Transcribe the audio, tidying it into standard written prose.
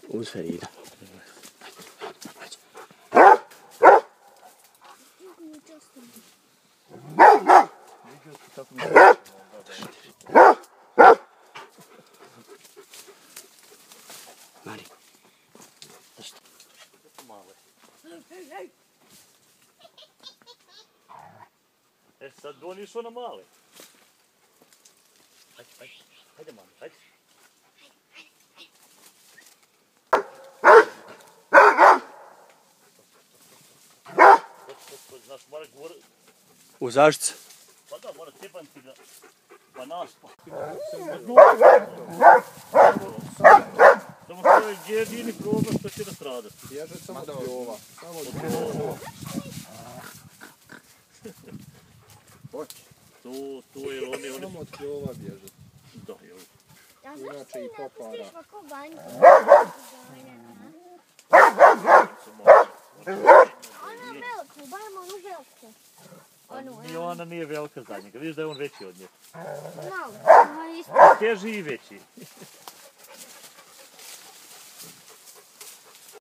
Uz Ferida. Mari. E sad oni su na male. Hajde mami, hajde. Znaš, mora gore... U zažice. Pa da, mora cepanti ga... Pa naspa. Samo što je jedini problem što će nastradati. Bježe samo od Jova. Samo od Jova. Hoće. To je oni... Samo od Jova bježe. Da, jel. Inače i popara. Ona veliku, barem onu veliku. Ni ona nije velika za njega, vidiš da je on veći od nje. Malo, Teži i veći.